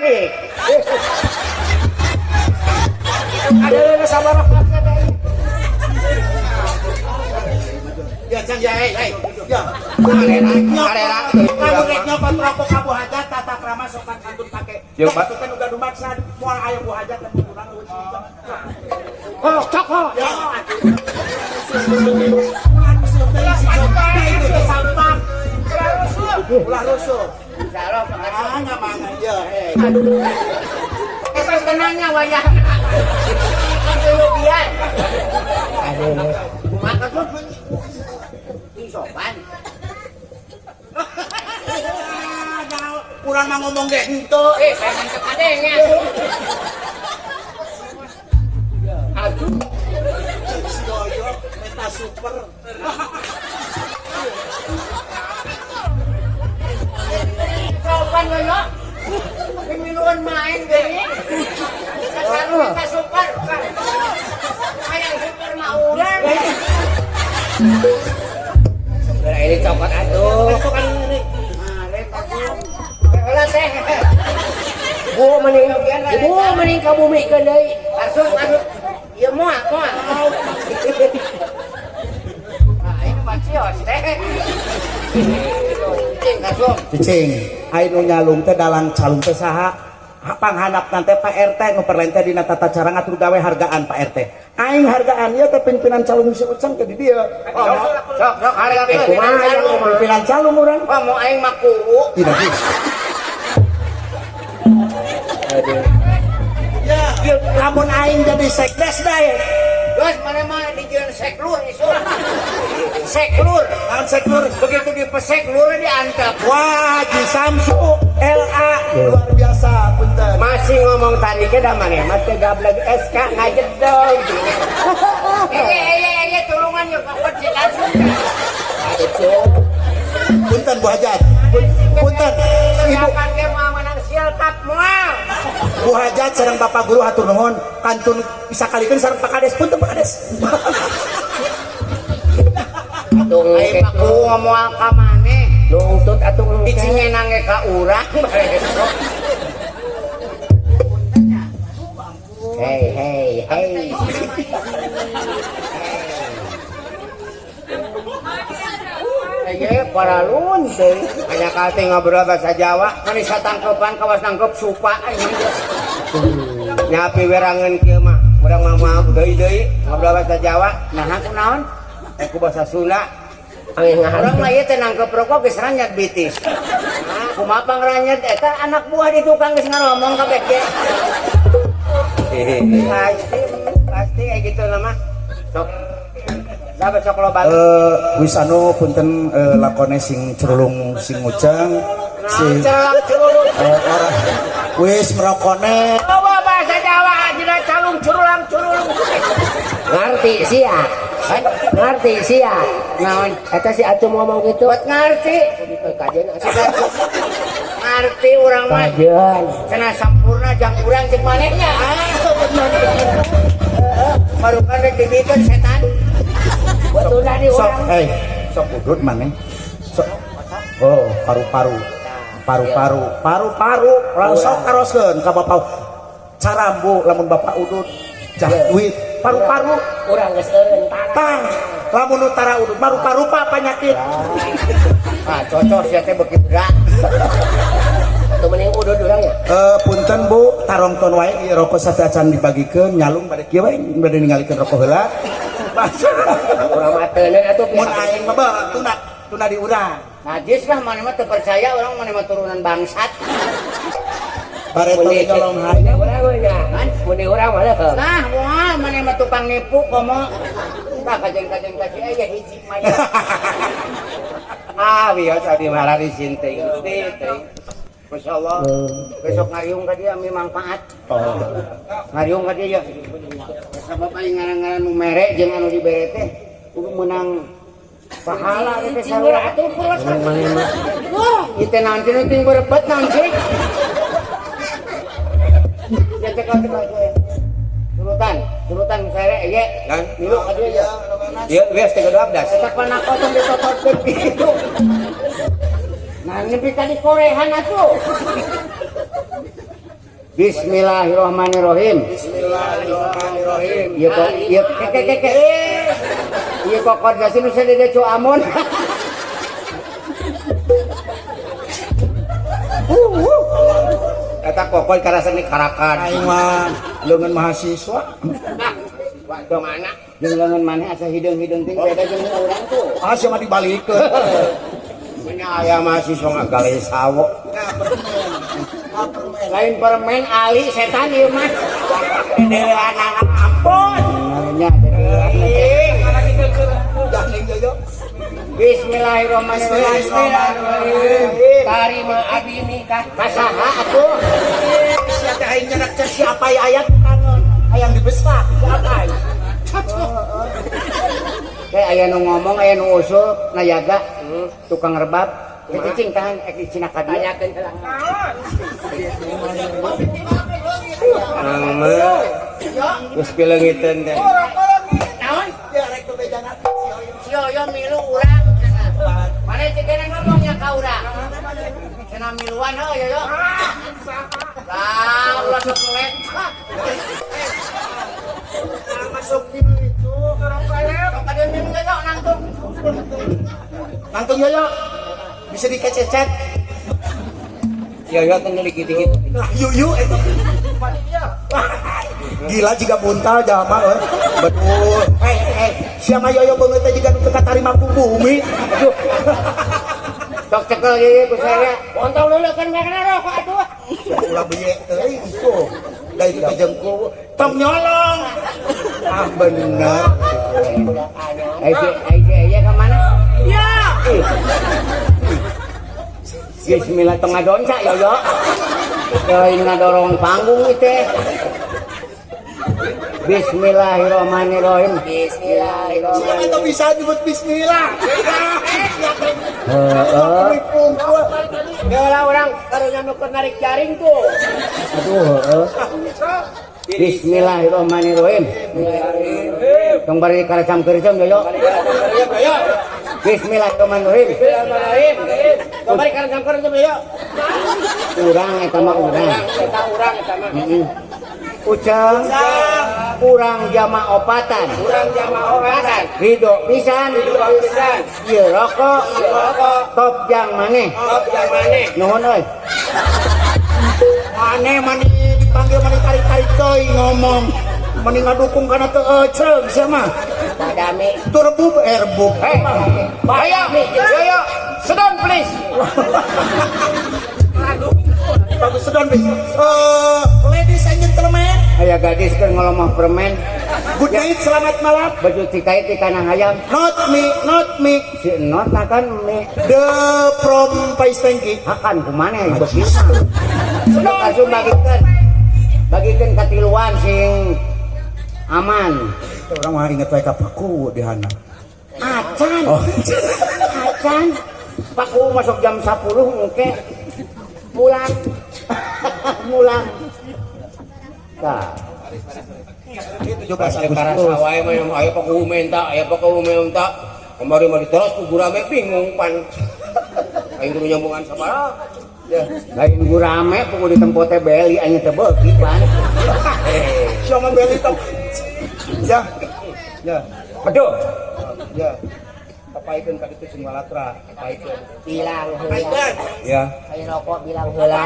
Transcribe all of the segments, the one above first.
adik. Ada sabar fakta deh. Ya cang ya ya. Karera. Kamu rek nyoba rokok ka Bu Hajat tata krama sokan kantun pake. Yo, Pak. Itu kan udah dumaksa moal aya Bu Hajat dan kurang eueuh. Oh, cok ho. Ya. Ulah rusuh. Salah Ah, nggak mana ya. Eta tenangnya wayah. Kemudian. Aduh. Maka tuh sopan. Kurang mah ngomong deh itu. Pengen kepadanya. Aduh. Yoyo, meta super. Sopan Yoyo. Minuman main gini. Selalu meta super. Kayak super mah urang. Ini cokot atuh. Itu kan ini. Kalau teh, ibu mending ke bumi ke deui. Asup. Ieu moal. Ah, ini macios teh. Cing asup. Cicing, aing nu nyalung teh dalang calung teh saha? Panghandap teh Pak RT nu perlain teh dina tata cara ngatur gawe hargaan Pak RT. Aing hargaan ieu teh pimpinan calung si Ucang teh di dieu. Sok harga Pimpinan calung urang. Oh, mau aing mah kuwu. Tidak bisa. Ya, lamun aing jadi sekdes dae. Geus mana mah dijieun seklur isu. Seklur, Naon seklur? begitu dipesek lur diantep. Wah, Ji Samsu LA luar biasa punten. Masih ngomong tadi ke da maneh mah teh gablek SK ngajedog. Tulungan yuk kakot si langsung. Punten Bu Hajat. Punten. Ibu Pakai mau menang siltap moal. Bu Hajat sareng Bapak Guru hatur nuhun kantun bisa kalikeun sareng Pak Kades punten Pak Kades. Tung aing mah ku ngomong ka maneh. Nuntut atuh Icinya nange ka urang. Hey. Para lunte hanya kate ngobrol bahasa Jawa manis satangkepan kawas nangkep supa nyapi werangan kieu mah urang mah deui ngobrol bahasa Jawa nah aku naon aku bahasa Sunda orang mah ieu teh nangkep rokok geus ranyet bitis nah kumaha pangranyet eta anak buah di tukang geus ngaromong kabeh ge pasti kayak gitu nama sok sahabat sok lo bantu Wisanu punten lakone sing curulung sing Ucang sing orang wis merokone coba bahasa Jawa aja calung curulung ngerti sia naon eta si atuh ngomong gitu buat ngerti kajian ngerti urang mah kajian cenah sampurna jang urang cek manehnya baru kan dibikeun setan betulna di sok urang sok udut maneh sok oh paru-paru langsung karoskeun ka Bapak carambu lamun Bapak udut jahwit paru-paru urang geus eureun tang lamun utara udut paru-paru pa penyakit cocok sia teh beuki berat atuh mending udud urang ya punten Bu tarongton wae ieu rokok sadacan dibagikeun nyalung bade kieu wae bade ningalikeun rokok heula urang mah teuneun atuh mun aing mah bae tuna di urang najis lah mana mah teu percaya orang mana mah turunan bangsat bareto nyolong hayang urang we nya mun di urang mah leuh nah moal mana mah tukang nipu komo tah kajeng-kajeng kasih aya hiji mah biasa tadi malah disinting teh Masya Allah besok ngariung ka dia ambil manfaat ngariung ka dia ya sabab aing ngaran-ngaran nu mere jeung anu dibere teh kudu menang pahala teh sarua atuh pulas wah ieu teh naon teh ting berebet naon sih ya cek turutan sare ge kan milu ka dia ya ieu wes teh kudu abdas eta panakotan ditototkeun kitu nah nepi ka di korehan atuh Bismillahirrahmanirrahim. Bismillahirrahmanirrahim. Ieu kok ieu keke. Ieu kok koordinasi nu sadede cu amon. Eta kokoy karasana karakan. Aing mah leungeun mahasiswa. Waktu mana? Jeung leungeun maneh asa hideung-hideung teh beda jeung urang tuh. Ah sia mah dibalikeun. Nya aya mahasiswa ngagale sawo. Lain permen ali setan ieu mah. Deuleuan ampun. Nya Bismillahirrahmanirrahim. Tarima abi nikah. Kasaha atuh? Sia teh aing nyenak teh siapa aya kangen. Hayang dibesak siapa? Kayak aya nu ngomong aya nu usul nayaga tukang rebab. Cicing tahan ek dicina ka dieu. Tanyakeun heula. Geus pileungiteun teh. Naon? Si Oyo milu urang cenah. Mane cek kena ngomongnya ka urang. Cenah miluan heuh Yoyo. Lah, ulah sok lek. Masuk di itu karang-karang. Kok ada minum Yoyo nangtung. Nangtung Yoyo. Bisa dikececet. Yoyo teh dikit-dikit. Nah, yuyu itu. Gila jika buntal jama euy. Betul. Siapa Yoyo beungeut teh jiga nu teu katarima ku bumi. Aduh. Sok cekel ieu ku saya. Ontong dulu kan mereka rokok atuh. Ulah beye teuing itu. Da itu jengku tong nyolong. Ah bener. Aja ka mana? Ya. Bismillah tengah donca Yoyo. Lain ngadorong panggung teh. Bismillahirrahmanirrahim. Bismillahirrahmanirrahim. Siapa bisa nyebut bismillah? Heeh. Geula urang karunya nukeun narik jaring tuh. Aduh, heeh. Bismillahirrahmanirrahim. Tong bari karacam-karacam Yoyo. Bismillahirrahmanirrahim. Bismillahirrahmanirrahim. Kembali kan jam kerja Yoyo. Urang eta mah urang. Eta urang eta mah. Ucang urang jama opatan. Urang jamaah obatan. Ridho pisan. Pisan. Ieu rokok. Top jang maneh. Top jang maneh. Nuhun euy. Aneh mani dipanggil mani tarik-tarik teuing ngomong. Mani ngadukung kana teu eceug sia mah. Padami. Turbub erbub. Hey, ayo, Yoyo, sedon please. Bagus sedon bis. Ladies and gentlemen, Aya gadis keur ngolomah permen. good night, selamat malam. Baju tikai ti kana hayam. Not me. Si not akan me. The from Paistenki. Akan kumana ya begitu. Sedon asup bagikeun katiluan sing aman. Orang mah inget wae ka paku di hana. Acan. Oh. Acan. Paku masuk jam 10 engke. Mulang. Mulang. Tah. Itu juga Asa karasa wae mah yang aya paku menta, aya paku menta. Kemarin mah diteros ku gurame bingung pan. Aing kudu nyambungan sabaraha. Ya, lain gurame pugu di tempat teh beli anya teh beuki pan. siapa beli tong. Ya. Aduh. Ya. Papaikeun ka ditu sing walatra, papaikeun. Bilang heula. Ya. Aya rokok bilang heula.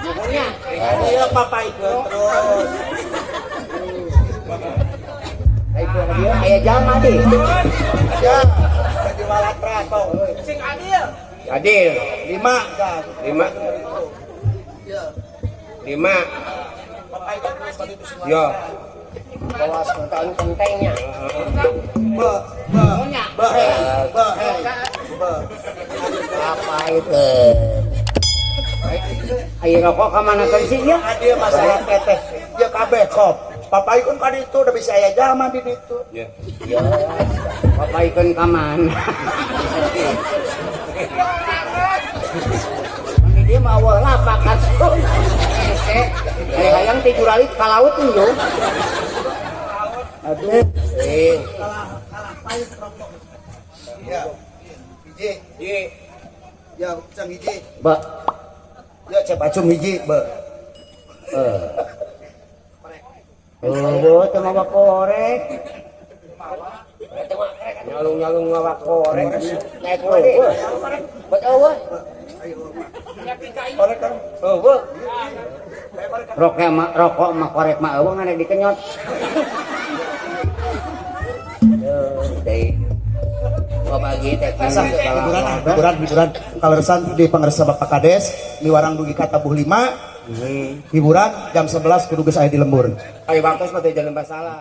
Pokoknya Ayo papaikeun terus. aya jalma deh. Ya. Jadi walatra tong. Sing adil. Adil. 5. 5. Papaikeun terus ka ditu sing Yo. Bawa sultan kentengnya. Apa itu? Aya rokok ka mana kan sih ya? Adil masalah teteh. Ya kabeh kop. Papaikeun ka ditu udah bisa aya jalma di ditu. Ya. Papaikeun ka mana? Ini dia mah awal lapak asuh. Hayang ti juralit ka laut yo. Aduh. Ya. Hiji. Ya, cang hiji. Ba. Ya cep acung hiji be. Oh, teu mawa korek. Nyalung-nyalung mawa korek. Naik wae. Bet eueuh. Korek kan. Eueuh. Rokok mah korek mah eueuh ngana dikenyot. Teh. Bagi teh hiburan kaleresan di pangaresa Bapak Kades miwarang dugi ka tabuh 5 hiburan jam 11 kudu geus aya di lembur. Ayo waktu mah teh jangan masalah.